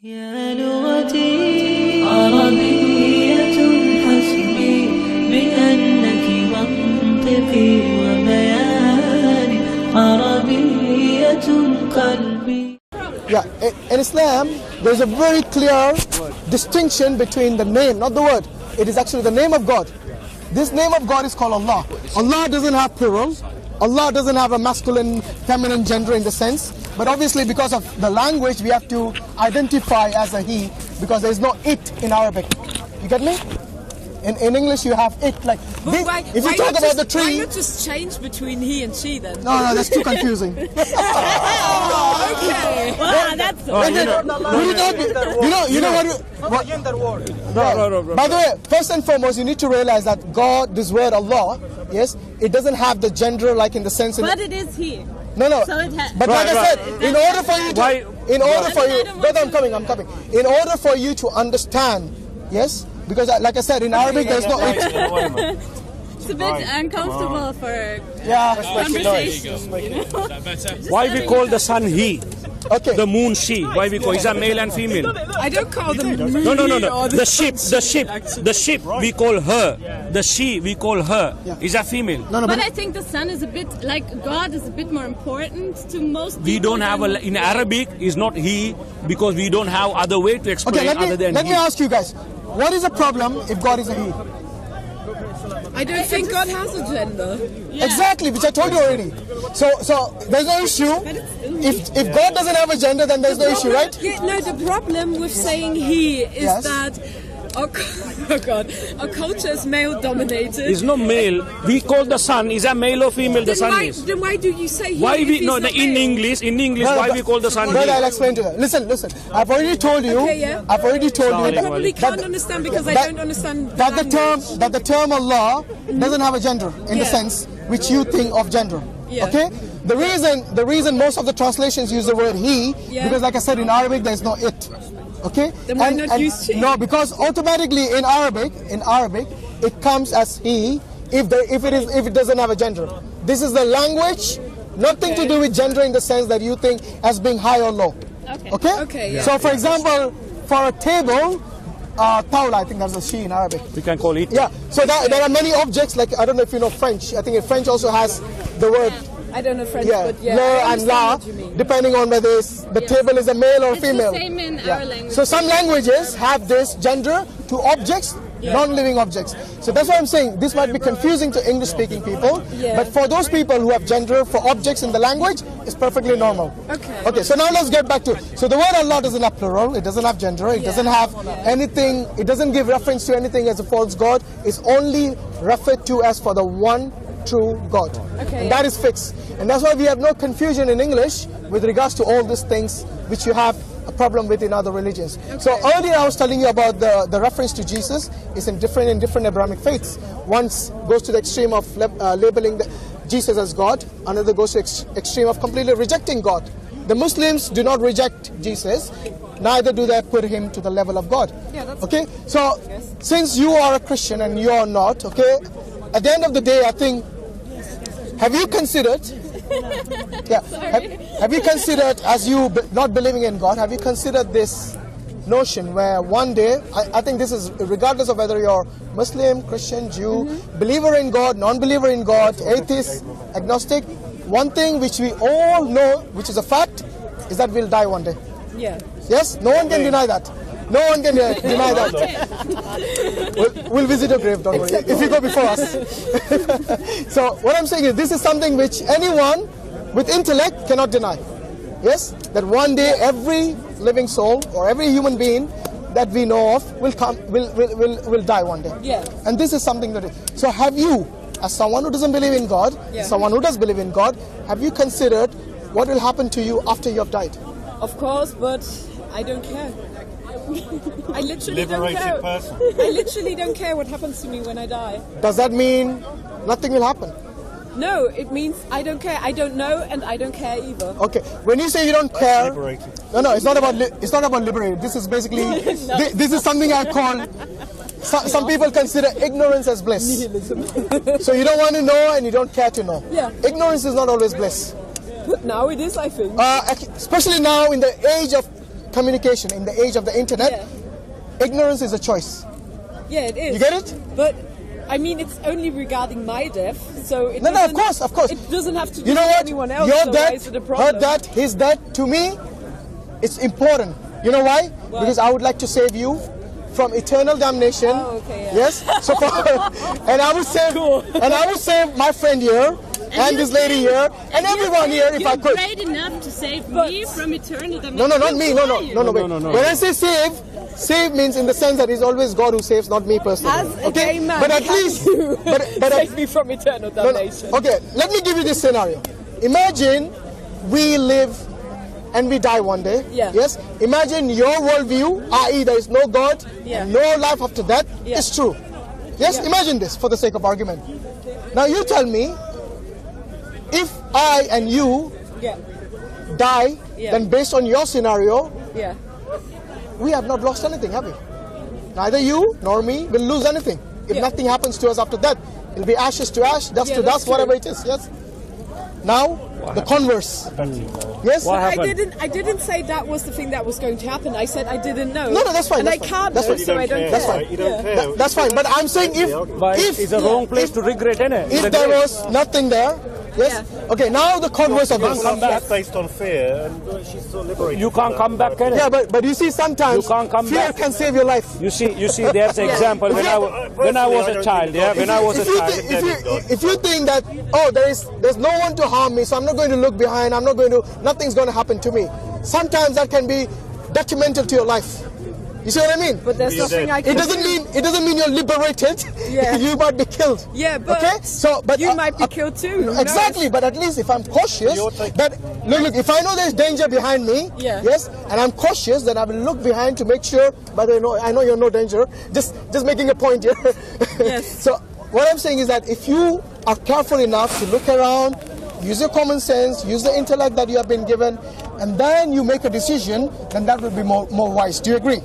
يا لغتي عربية حسبي بأنك منطقي وبياني عربية قلبي. Yeah, in Islam, there's a very clear distinction between the name, not the word. It is actually the name of God. This name of God is called Allah. Allah doesn't have plural. Allah doesn't have a masculine, feminine gender in the sense. But obviously because of the language, we have to identify as a he, because there is no it in Arabic. You get me? In English you have it, like this, if you talk about the tree. Why not just change between he and she then? No, that's too confusing. Okay. Wow, that's you know what gender word. No. By the way, first and foremost, you need to realize that God, this word Allah, yes, it doesn't have the gender like in the sense. But it is he. No. So it but like I said, in order for you to, brother, I'm coming. In order for you to understand, yes, because like I said, in Arabic there's no it. It's a bit uncomfortable for conversation. Why we call the sun he? Okay. The moon she. Why we call? Is that male and female? I don't call them moon. No. The ship. We call her. The she. We call her. Yeah. Is that female? No. But I think the sun is a bit like God is a bit more important to most people. We don't have in Arabic is not he, because we don't have other way to explain other than let he. me ask you guys, what is the problem if God is a he? I don't think God has a gender. Yeah. Exactly, which I told you already. So there's no issue. If God doesn't have a gender, then there's no issue, right? Yeah, no, the problem with saying he is that our culture is male dominated. It's not male. We call the sun. Is that male or female? The sun is. Then why do you say he? Why we no? In English, why we call the sun? Brother, I'll explain to you. Listen. I've already told you. Okay, yeah. I've already told you. I probably can't understand because I don't understand that the term Allah doesn't have a gender in the sense which you think of gender. Yeah. Okay. The reason most of the translations use the word he, because like I said, in Arabic there's no it. Okay. Then why not use she? No, because automatically in Arabic it comes as he if it doesn't have a gender. This is the language, nothing to do with gender in the sense that you think as being high or low. Okay. Okay. Yeah. So for example, for a table, tawla, I think that's a she in Arabic. We can call it. Yeah. So there are many objects, like I don't know if you know French. I think French also has the word. I don't know French, Yeah, but yeah. le and la, depending on whether the table is a male or female. It's the same in our language. So some languages have this gender to objects, non-living objects. So that's why I'm saying this might be confusing to English-speaking people, but for those people who have gender for objects in the language, it's perfectly normal. Okay, so now let's get back to it. So the word Allah doesn't have plural, it doesn't have gender, it doesn't have anything, it doesn't give reference to anything as a false God, it's only referred to as for the one true God. And that is fixed. And that's why we have no confusion in English with regards to all these things which you have a problem with in other religions. So earlier I was telling you about the reference to Jesus is in different Abrahamic faiths. One goes to the extreme of labeling Jesus as God, another goes to extreme of completely rejecting God. The Muslims do not reject Jesus, neither do they put him to the level of God. Okay, so since you are a Christian and you are not, okay, at the end of the day, I think, have you considered, have you considered, as you not believing in God, have you considered this notion where one day, I think this is regardless of whether you're Muslim, Christian, Jew, believer in God, non-believer in God, atheist, agnostic, one thing which we all know, which is a fact, is that we'll die one day. Yeah. Yes? No one can deny that. No one can deny that. We'll visit your grave, don't worry, if you go before us. So what I'm saying is this is something which anyone with intellect cannot deny. Yes? That one day every living soul or every human being that we know of will die one day. Yeah. And this is something that so have you, as someone who doesn't believe in God, someone who does believe in God, have you considered what will happen to you after you have died? Of course, but I don't care. I literally don't care. Person. I literally don't care what happens to me when I die. Does that mean nothing will happen? No, it means I don't care. I don't know, and I don't care either. Okay, when you say you don't care, Liberated. no, it's not about liberated. This is basically this is something I call. Some people consider ignorance as bliss. So you don't want to know and you don't care to know. Yeah. Ignorance is not always bliss. But now it is, I think. Especially now in the age of communication, in the age of the internet, ignorance is a choice. Yeah, it is. You get it? But I mean, it's only regarding my death, so it No, of course. It doesn't have to do You know with what? anyone else. Your so why death, is it a problem? her death, his death, to me, it's important. You know why? Why? Because I would like to save you from eternal damnation. Oh, okay, yeah. Yes. So, and I would save my friend here, and this lady here, and everyone here if I could. You're great enough to save me from eternal damnation. No, not me. No, wait. no. When I say save means in the sense that it's always God who saves, not me personally. As a gay man, but at least, but save me from eternal damnation. Okay, let me give you this scenario. Imagine we live and we die one day. Yeah. Yes. Imagine your worldview, i.e., there is no God, and no life after that. Yeah. Is true. Yes. Yeah. Imagine this for the sake of argument. Now you tell me, if I and you die, then based on your scenario, we have not lost anything, have we? Neither you nor me will lose anything. If nothing happens to us after that, it'll be ashes to ash, dust to dust, whatever it is. Yes. Now the converse. Yes. I didn't say that was the thing that was going to happen. I said I didn't know. No, that's fine. And That's I fine. can't That's know, fine. so I don't care. That's fine. You don't care. That's fine. But I'm saying if It's a wrong place to regret, innit? if there was nothing there, yes. Okay. Now the converse of this. That's based on fear, and she's sort of liberated. You can't come back, can it? Yeah, but you see, sometimes You can't come fear back. can save your life. You see, there's an example when I was a child. Yeah, when I was a child. If you think that there's no one to harm me, so I'm not going to look behind. Nothing's going to happen to me. Sometimes that can be detrimental to your life. You see what I mean? But there's nothing I can It doesn't mean you're liberated. Yeah. You might be killed. Yeah, but but you might be killed too. Who Exactly, knows? but at least if I'm cautious, that look, if I know there's danger behind me, yes, and I'm cautious, then I will look behind to make sure. But I know you're no danger. Just making a point here. Yes. So what I'm saying is that if you are careful enough to look around, use your common sense, use the intellect that you have been given, and then you make a decision, then that will be more wise. Do you agree?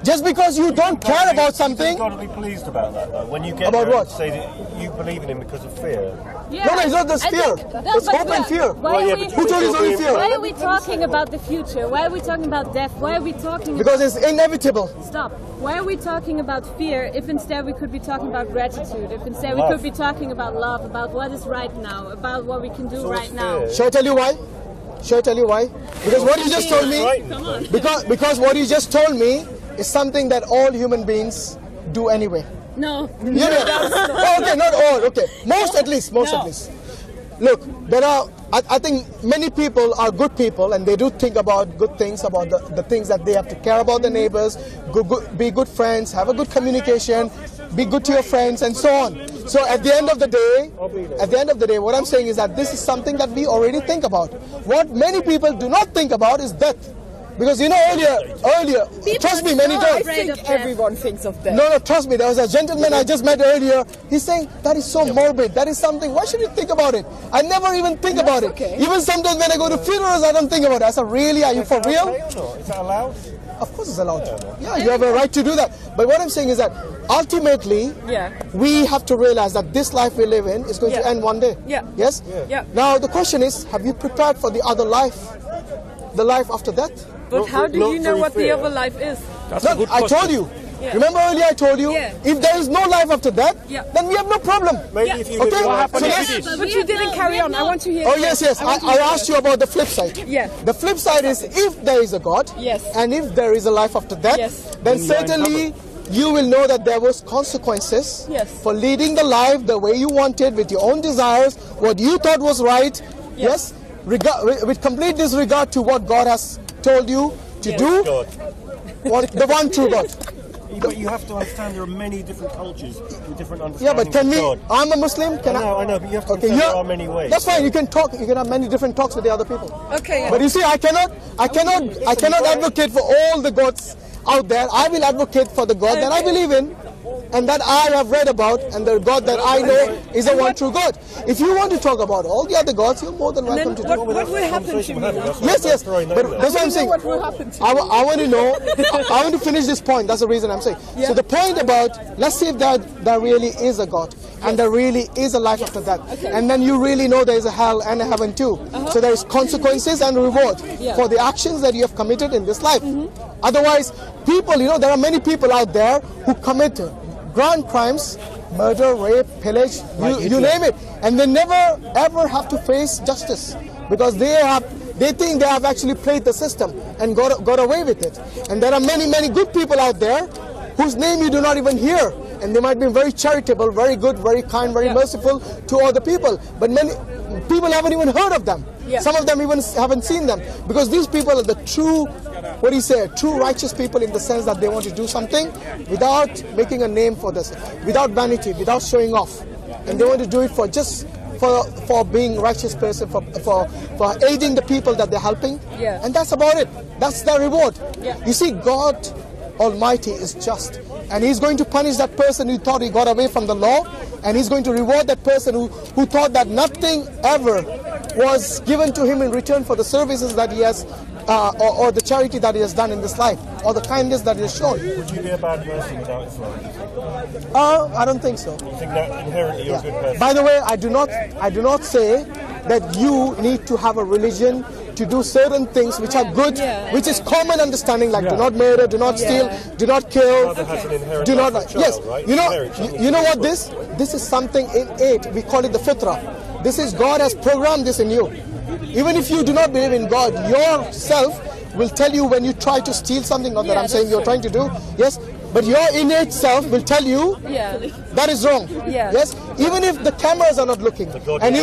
Just because you don't care about something. You've got to be pleased about that, though. When you get About there what? and say that you believe in him because of fear. Yeah. No, it's not this fear. It's hope and fear. Who told you it's only fear? Why are we talking about the future? Why are we talking about death? Why are we talking Because it's inevitable. Stop. Why are we talking about fear if instead we could be talking about gratitude? If instead we could be talking about love, about what is right now, about what we can do right now? Shall I tell you why? Because what you just told me, because what you just told me is something that all human beings do anyway. No. Okay, not all. Okay, most at least. Look, there are. I think many people are good people, and they do think about good things, about the things that they have to care about the neighbors, be good friends, have a good communication, be good to your friends, and so on. So at the end of the day, what I'm saying is that this is something that we already think about. What many people do not think about is death. Because earlier, trust me, many times. I think everyone thinks of that. No, trust me. There was a gentleman I just met earlier. He's saying that is so morbid. That is something. Why should you think about it? I never even think about it. Okay. Even sometimes when I go to funerals, I don't think about it. I said, really? Are you for real? Is that allowed? Of course, it's allowed. Yeah, you have a right to do that. But what I'm saying is that ultimately, we have to realize that this life we live in is going to end one day. Yeah. Yes. Yeah. Now the question is, have you prepared for the other life, the life after death? But how do you know what the other life is? That's a good I question. told you. Yeah. Remember earlier I told you, if there is no life after that, then we have no problem. Maybe if you Okay? live What happened So if yes. it is? But you didn't carry on. I want to hear. Oh yes. I asked you about the flip side. Yeah. The flip side is if there is a God, and if there is a life after death, then certainly you will know that there was consequences for leading the life the way you wanted, with your own desires, what you thought was right. Yes. With complete disregard to what God has told you to do. The one true God. But you have to understand there are many different cultures with different understandings. Yeah, but can we? of God. I'm a Muslim. Can I know, but you have to understand there are many ways. That's fine. You can talk. You can have many different talks with the other people. Okay. But you see, I cannot advocate for all the gods out there. I will advocate for the God that I believe in. and that I have read about, and the God that I know is the one true God. If you want to talk about all the other gods, you're more than welcome to do it. What will happen to me? Yes, but that's what I'm saying. What will happen to me? I want to know. I want to finish this point. That's the reason I'm saying. Yeah. So the point about, let's see if there really is a God, and there really is a life after that, and then you really know there is a hell and a heaven too. So there is consequences and reward for the actions that you have committed in this life. Otherwise, people, there are many people out there who commit grand crimes, murder, rape, pillage, you name it, and they never ever have to face justice because they think they have actually played the system and got away with it. And there are many good people out there whose name you do not even hear, and they might be very charitable, very good, very kind, very merciful to other people, but many people haven't even heard of them. Some of them even haven't seen them, because these people are the true, true righteous people, in the sense that they want to do something without making a name for this, without vanity, without showing off, and they want to do it for just for being righteous person, for aiding the people that they're helping, and that's about it. That's their reward. You see, God Almighty is just, and He's going to punish that person who thought he got away from the law, and He's going to reward that person who thought that nothing ever was given to him in return for the services that he has, or the charity that he has done in this life, or the kindness that he has shown. Would you be a bad person without Islam? I don't think so. You think that inherently you're a good person? By the way, I do not say that you need to have a religion to do certain things which are good, which is common understanding, like do not murder, do not steal, do not kill, do not lie. Yes, you know what this is something innate. We call it the fitrah. This is, God has programmed this in you. Even if you do not believe in God, yourself will tell you when you try to steal something, not that I'm saying you're trying to do, yes, but your innate self will tell you that is wrong. Yes, even if the cameras are not looking, and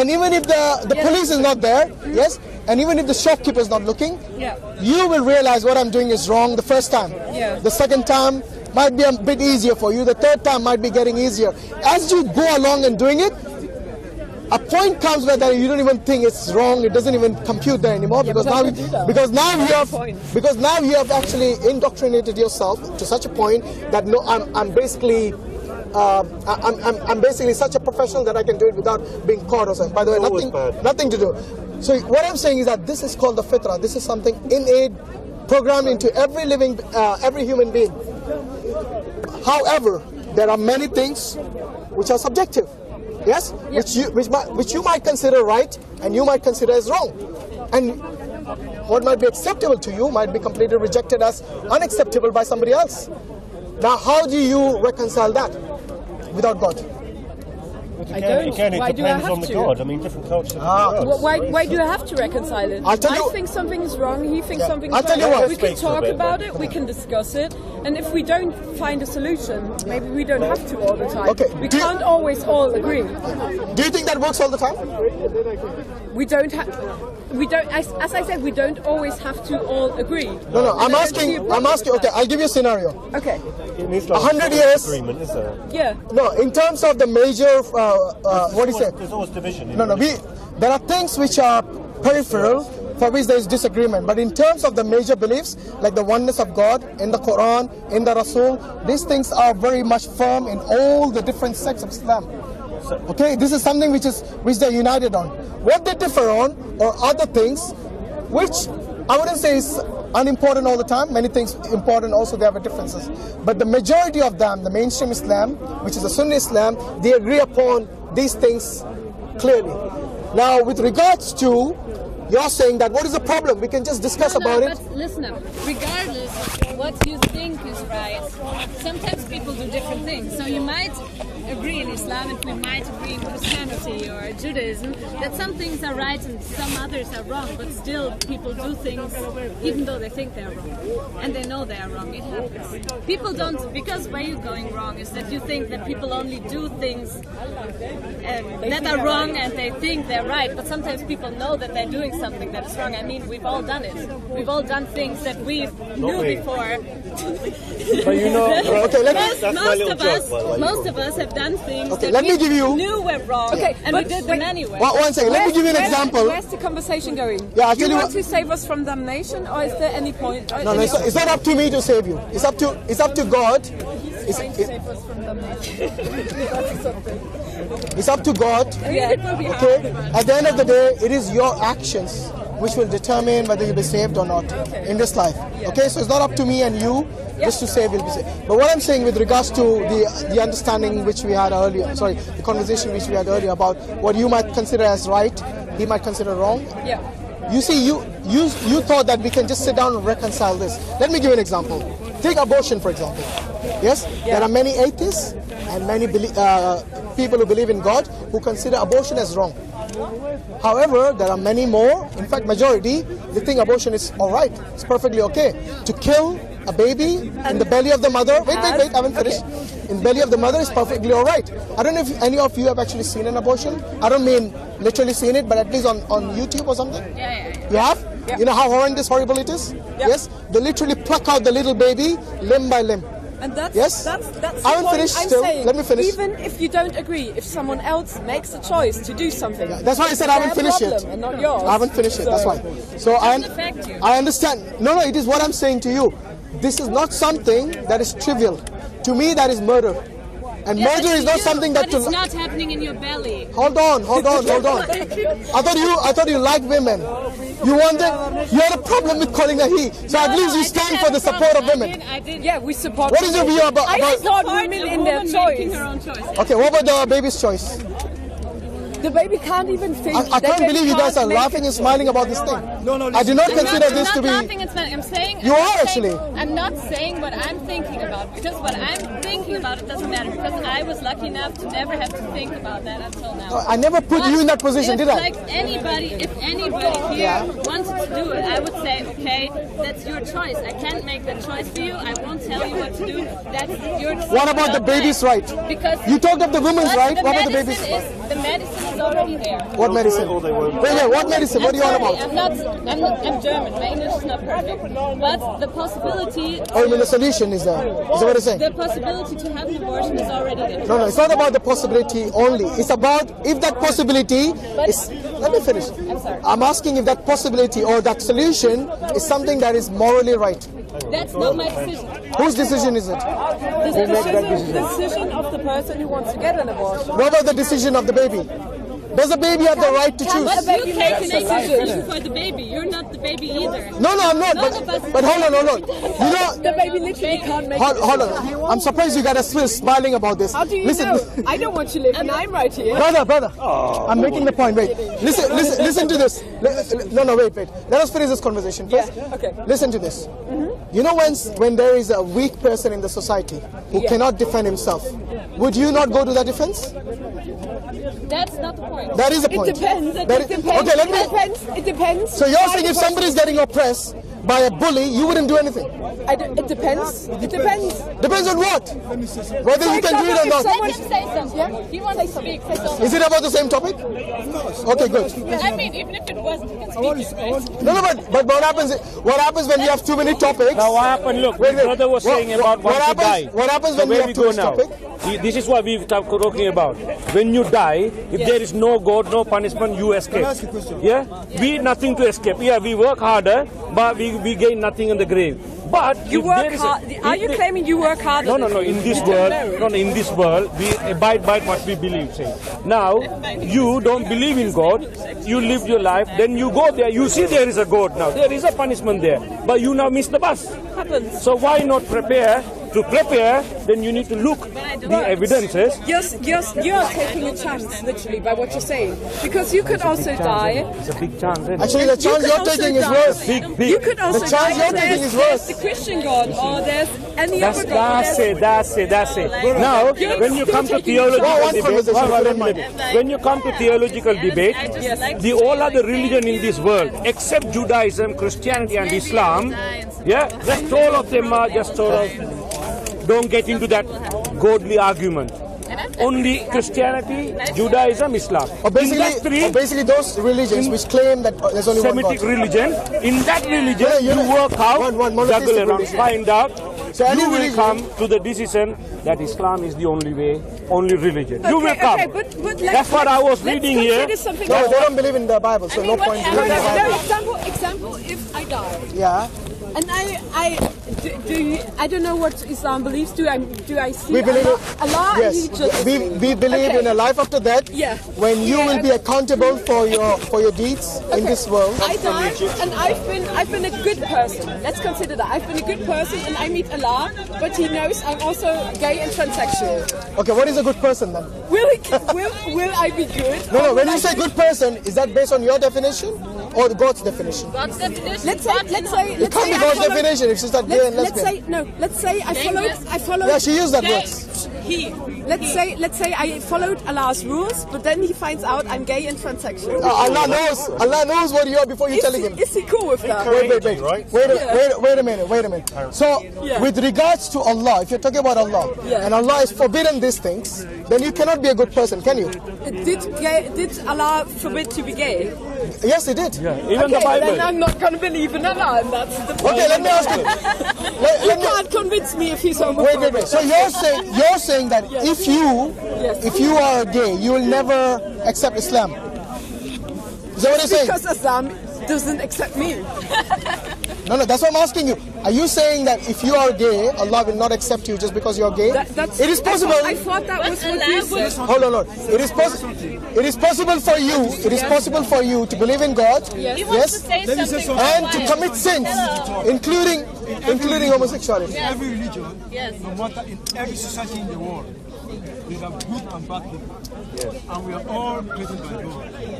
even if the police is not there, yes, and even if the shopkeeper is not looking, you will realize what I'm doing is wrong the first time. The second time might be a bit easier for you. The third time might be getting easier. As you go along and doing it, a point comes where you don't even think it's wrong. It doesn't even compute there anymore, because now you have actually indoctrinated yourself to such a point that no, I'm basically such a professional that I can do it without being caught or something. By the way, nothing to do. So what I'm saying is that this is called the fitrah. This is something innate, programmed into every human being. However, there are many things which are subjective. Yes, which you might consider right, and you might consider as wrong, and what might be acceptable to you might be completely rejected as unacceptable by somebody else. Now, how do you reconcile that without God? Again, it depends on the God. I mean, different cultures have different gods. Why do you have to reconcile it? I think something is wrong, he thinks something is wrong. We can talk about it, we can discuss it, and if we don't find a solution, maybe we don't have to all the time. We can't always all agree. Do you think that works all the time? As I said, we don't always have to all agree. No, I'm asking, okay, I'll give you a scenario. Okay. 100 years. Agreement, is there? Yeah. No, in terms of the major, what do you say? There's always division. No, there are things which are peripheral, for which there is disagreement. But in terms of the major beliefs, like the oneness of God, in the Quran, in the Rasul, these things are very much firm in all the different sects of Islam. Okay, this is something which they're united on. What they differ on are other things, which I wouldn't say is unimportant all the time. Many things important also, they have differences. But the majority of them, the mainstream Islam, which is the Sunni Islam, they agree upon these things clearly. Now, with regards to you're saying that what is the problem? We can just discuss about it. But listen up. Regardless of what you think is right, sometimes people do different things. So you might agree in Islam and we might agree in Christianity or Judaism that some things are right and some others are wrong, but still people do things even though they think they're wrong. And they know they are wrong. It happens. People don't, because where you're going wrong is that you think that people only do things that are wrong and they think they're right, but sometimes people know that they're doing something that is wrong. I mean, we've all done it. We've all done things that we knew before. But you know, most of us have done things that let we me give you, knew were wrong, and we did them anyway. One second, let me give you an example. Where's the conversation going? Yeah, you want to save us from damnation, or is there any point? No, it's not up to me to save you. It's up to God. It's up to God. Okay. At the end of the day, it is your actions which will determine whether you'll be saved or not in this life. Okay, so it's not up to me and you just to say we'll be saved. But what I'm saying with regards to the understanding which we had earlier, the conversation which we had earlier about what you might consider as right, he might consider wrong. Yeah. You see, you thought that we can just sit down and reconcile this. Let me give you an example. Take abortion, for example. Yes, there are many atheists and many people who believe in God who consider abortion as wrong. However, there are many more, in fact majority, they think abortion is alright, it's perfectly okay. To kill a baby in the belly of the mother, wait, I haven't finished. In the belly of the mother is perfectly alright. I don't know if any of you have actually seen an abortion. I don't mean literally seen it, but at least on YouTube or something. Yeah. You have? Yeah. You know how horrible it is? Yeah. Yes? They literally pluck out the little baby limb by limb. And that's yes? that's I haven't finished I'm still. saying. Let me finish. Even if you don't agree, if someone else makes a choice to do something, that's why I said I haven't finished it. And not yours. I haven't finished it. That's why. So I understand. No, it is what I'm saying to you. This is not something that is trivial. To me, that is murder. And murder is not something that. But it's not happening in your belly. Hold on. I thought you like women. You had a problem with calling her he. So at least you stand for the support of women. I did. Yeah, we support. What is your view about? I support women in their choice. Her own choice. Okay, what about the baby's choice? The baby can't even think. I can't believe you guys are laughing and smiling about this thing. No, I do not consider this to be. I'm not laughing and smiling. I'm saying. You are actually. I'm not saying what I'm thinking about, because what I'm thinking about it doesn't matter, because I was lucky enough to never have to think about that until now. I never put you in that position, did I? Like if anybody here wanted to do it, I would say, okay, that's your choice. I can't make that choice for you. I won't tell you what to do. That's your decision. What about the baby's right? Because you talked of the woman's right. What about the baby's right? The medicine is already there. What medicine? Wait, what medicine? What are you on about? I'm German. My English is not perfect. But the possibility. Oh, you mean the solution is there? Is that what you're saying? The possibility to have an abortion is already there. No, it's not about the possibility only. It's about if that possibility is. Let me finish. I'm sorry. I'm asking if that possibility or that solution is something that is morally right. That's not my decision. Whose decision is it? The decision of the person who wants to get an abortion. What about the decision of the baby? Does the baby have the right to choose? You can't make a decision for the baby. You're not the baby either. No, I'm not. But hold on. You know, the baby literally can't make. Hold on. I'm surprised you guys are still smiling about this. How do you know? I don't want to live, and I'm right here. Brother. I'm making the point. Wait. Listen to this. No, wait. Let us finish this conversation first. Yeah. Okay. Listen to this. You know, when there is a weak person in the society who cannot defend himself, would you not go to that defense? That's not the point. That is the point. It depends. It depends. So you're saying if somebody is getting oppressed by a bully, you wouldn't do anything? It depends. It depends. Depends on what? Whether you can do it or not. Let him say something. Yeah? He wants to speak. Is it about the same topic? Okay, good. I mean, even if it wasn't, he can speak it. No, but what happens when you have too many topics? Now what happened, look, my brother was saying about once you die. What happens when you have too much topic? This is what we're talking about. When you die, if there is no God, no punishment, you escape. Yeah? We nothing to escape. Yeah, we work harder, but we gain nothing in the grave. But you work hard. Are you claiming you work harder? No. In this world, we abide by what we believe. Say. Now, you don't believe in God. You live your life. Then you go there. You see there is a God now. There is a punishment there. But you now miss the bus. Happens. So why not prepare? To prepare, then you need to look the evidences. You're taking a chance, literally, by what you're saying. Because you could also die. It's a big chance. Actually, the chance you're taking is worse. Big. You could also the chance you're taking is worse. There's the Christian God, or there's any other God. That's it. Now, when you come to theological debate, the all other religion in this world, except Judaism, Christianity, and Islam, just all of them are just sort of. Don't get into that godly argument. Only Christianity, Judaism, Islam. Basically those religions which claim that there's only one God. Semitic religion. In that religion, you work out, juggle around, find out. So you will come to the decision that Islam is the only way, only religion. You will come. But that's what I was reading here. No, they don't believe in the Bible, so no point. Example, if I die. Yeah. And I don't know what Islam believes. Do I see We believe Allah? Yes, He just, we believe in a life after death. Yeah. When you will be accountable for your deeds in this world. I died, and I've been a good person. Let's consider that I've been a good person, and I meet Allah, but He knows I'm also gay and transsexual. Okay, what is a good person then? Will I be good? No. When you say good person, is that based on your definition or God's definition? God's definition. Let's say It can't be God's definition if she's not gay and lesbian. Let's say I followed. Yeah, she used that word. Let's say I followed Allah's rules, but then He finds out I'm gay and transsexual. Allah knows what you are before you telling him. Is He cool with that? Wait a minute. So, with regards to Allah, if you're talking about Allah, and Allah is forbidden these things, then you cannot be a good person, can you? Did Allah forbid to be gay? Yes, He did. Yeah, even the Bible. Then I'm not going to believe in Allah, and that's the point. Okay, let me ask you. You can't convince me if He's homophobic. Wait. So you're saying that if you are gay, you will never accept Islam. Is that what you're saying? Because Islam doesn't accept me. No, that's what I'm asking you. Are you saying that if you are gay, Allah will not accept you just because you're gay? It is possible. I thought that was what you said. Hold on. It is possible for you. It is possible for you to believe in God, yes, and to commit sins, including homosexuality. Every religion, no matter in every society in the world, they have good and bad people. Yes. And we are all created by God. You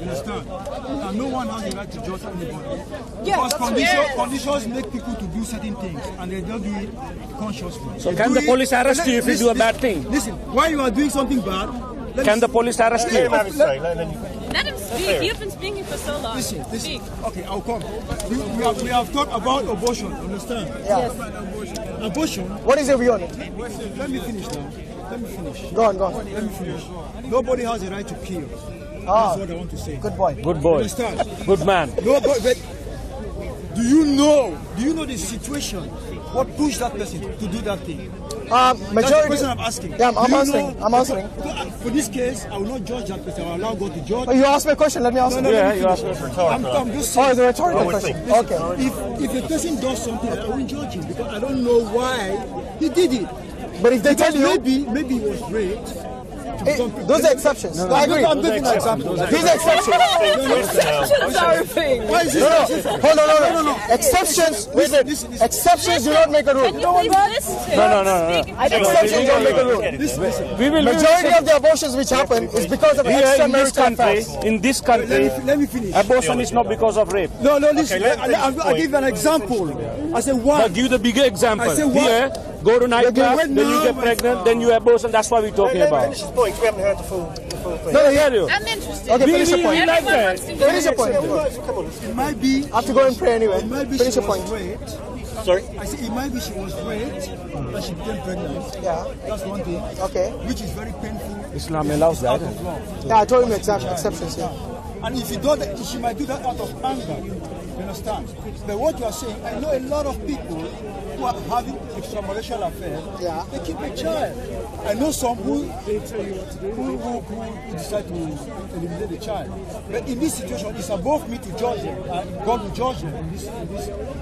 understand? And no one has the right to judge anybody. Because conditions make people to do certain things, and they don't do it consciously. So can the police arrest you if you do a bad thing? Listen, while you are doing something bad, can the police arrest you? Let him speak. You've been speaking for so long. Listen. Okay, I'll come. We have talked about abortion. Understand? Yes. Abortion. What is your view on it? Let me finish now. Go on. Let me finish. Nobody has a right to kill. That's what I want to say. Good boy. Understand? Good man. Nobody. But do you know the situation? What pushed that person to do that thing? That's the question I'm asking. Yeah, I'm answering. For this case, I will not judge that person. I will allow God to judge. Oh, you asked me a question. Let me answer. No, you asked me. I'm just saying. Oh, it's a rhetorical question. Okay. If a person does something, I won't judge him because I don't know why he did it. But if they tell you, maybe he was raped. those are exceptions. I agree. I'm giving an example. These are exceptions. Exceptions are a thing. Why is this? Hold on. Exceptions. Exceptions do not make a rule. No. Exceptions don't make a rule. Majority of the abortions which happen is because of extramarital affairs. In this country, Let me finish. abortion is not because of rape. No, listen. I'll give you an example. I said one. But give the bigger example. I said what? Here, go to nightclub, then you get pregnant, then you abortion. That's what we're talking about. Finish his point. We haven't heard the full thing. No, hear you. I'm interested. Okay, finish your point. Like that. Finish your point. Come on. It might be. I have to go and pray anyway. It might be Finish she your point. was raped. Sorry? I said it might be she was raped and she became pregnant. Yeah. That's one thing. Okay. Which is very painful. Islam allows that. Out of law. Yeah, I told him exceptions. Yeah. And if you do that, she might do that out of anger. You understand? But what you are saying, I know a lot of people who are having extramarital affairs. Yeah. They keep a child. I know some who decide to eliminate the child. But in this situation, it's above me to judge them. God will judge them. In this.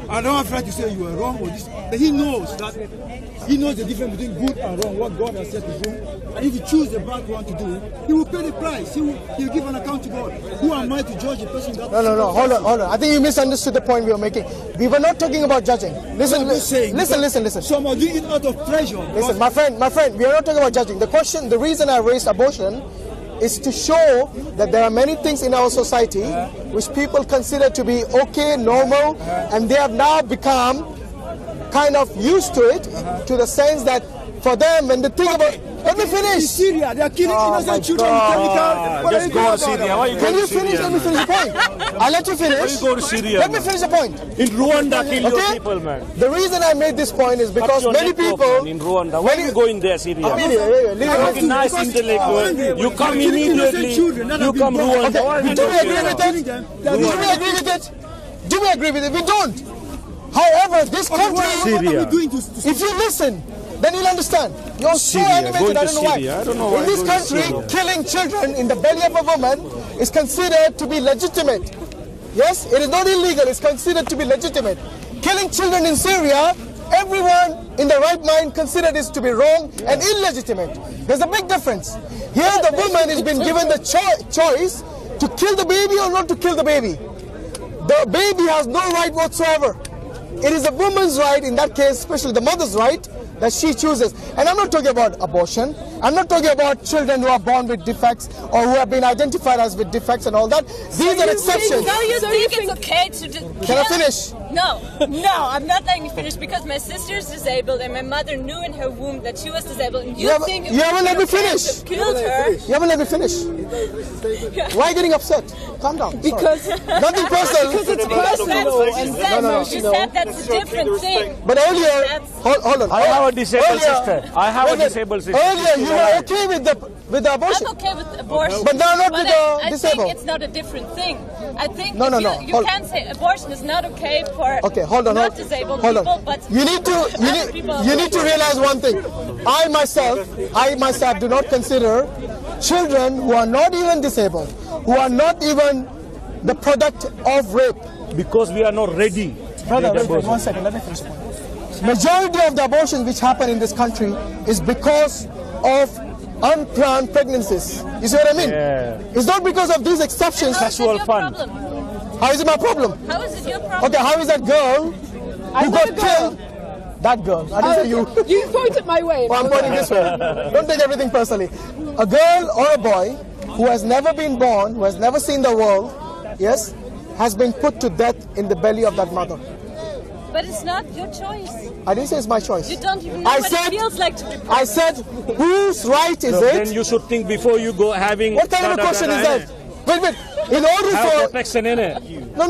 I don't have right to say you are wrong or this. But He knows the difference between good and wrong. What God has said to do. And if you choose the bad one to do, He will pay the price. He will give an account to God. Who am I to judge a person that? No. Hold on. I think you misunderstood the point we were making. We were not talking about judging. Listen. Some are doing it out of pleasure. Listen, my friend, we are not talking about judging. The reason I raised abortion is to show that there are many things in our society which people consider to be okay, normal, and they have now become kind of used to it, to the sense that for them, when they think about... Let me finish. In Syria, they are killing innocent children with chemical. Just go to Syria. Why you Can you finish? Let me finish the point. I'll let you finish. Why you go to Syria? Let me finish the point. In Rwanda, kill your people, man. The reason I made this point is because many people... in Rwanda. Why you go in there, Syria? Leave Nice intellectual. You come immediately. You come Rwanda. Do we agree with it? Do we agree with it? We don't. However, this country... Syria. If you listen, then you'll understand. You're so animated, I don't know why. I don't know why. In this country, killing children in the belly of a woman is considered to be legitimate. Yes, it is not illegal, it's considered to be legitimate. killing children in Syria, everyone in the right mind consider this to be wrong and illegitimate. There's a big difference. Here the woman has been given the choice to kill the baby or not to kill the baby. The baby has no right whatsoever. It is the woman's right, in that case, especially the mother's right, that she chooses. And I'm not talking about abortion. I'm not talking about children who are born with defects or who have been identified as with defects and all that. These are exceptions. So you think it's okay to Can I finish? No, I'm not letting you finish because my sister is disabled and my mother knew in her womb that she was disabled. And you think you haven't let me finish. Killed her. You haven't let me finish. Why are you getting upset? Calm down. Because nothing personal. Because it's personal. She said that's a different thing. But earlier, hold on. I have a disabled sister. I have a disabled sister. Earlier, you were okay with the abortion. I'm okay with abortion. But now not with the disabled. I think it's not a different thing. I think no. You can't say abortion is not okay for not disabled people, but you need to realize one thing. I myself do not consider children who are not even disabled, who are not even the product of rape. Because we are not ready. Brother, wait 1 second, let me finish the point. Majority of the abortions which happen in this country is because of unplanned pregnancies. You see what I mean? Yeah. It's not because of these exceptions. Sexual fun. How is it my problem? How is it your problem? Okay, how is that girl who got killed? That girl. I didn't say you. You pointed my way. Oh, I'm pointing this way. Don't take everything personally. A girl or a boy who has never been born, who has never seen the world, yes, has been put to death in the belly of that mother. But it's not your choice. I didn't say it's my choice. You don't even know what it feels like to be pregnant. I said, whose right is it? Then you should think before you go having... What kind of a question is that? Wait. In order for... protection in it. No,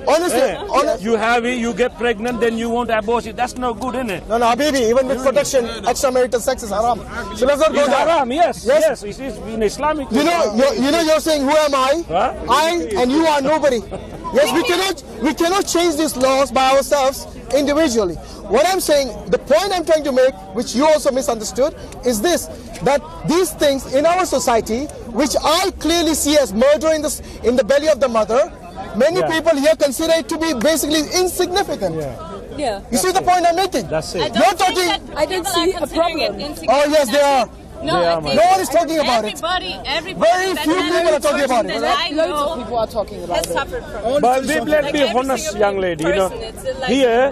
honestly. You get pregnant, then you want abortion. That's no good, innit? No, baby, even with protection, extramarital sex is haram. So let's not go there. Haram, yes. It is in Islamic. You're saying, who am I? Huh? I and you are nobody. Yes, we cannot change these laws by ourselves individually. What I'm saying, the point I'm trying to make, which you also misunderstood, is this, that these things in our society, which I clearly see as murder in the belly of the mother, many people here consider it to be basically insignificant. Yeah. You see the point I'm making? That's it. I don't see a problem. Oh yes, they are. No, I think no one is talking about it. Everybody Very few people are talking about it. Loads of people are talking about it. Suffered from. But let's be honest, young lady. Here,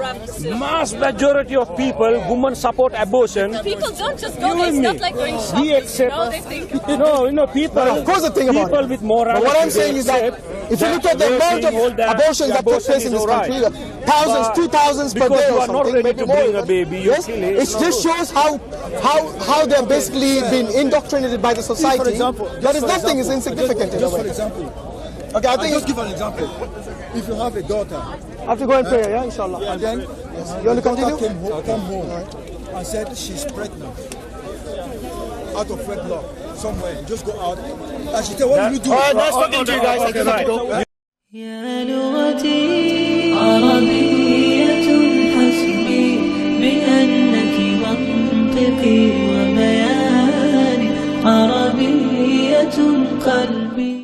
mass majority of people, women support abortion. People don't just go. It's not like going shopping. We accept. They think. People. Of course, the thing about people with morality. But what I'm saying is that if you look at the amount of abortions that take place in this country, thousands, 2,000s per day or something, maybe more. Yes, it just shows how they're basically been indoctrinated by the society. For example, that is nothing is insignificant in a way. For example, okay, I think just give an example. If you have a daughter, I have to go and pray, yeah, inshallah. And then you want to continue? Came home and said she's pregnant, out of wedlock, somewhere. Just go out and she said, "What will you do?" All right, nice talking to you guys. Okay, right. يا لغتي عربية حسبي بأنك منطقي وبياني عربية قلبي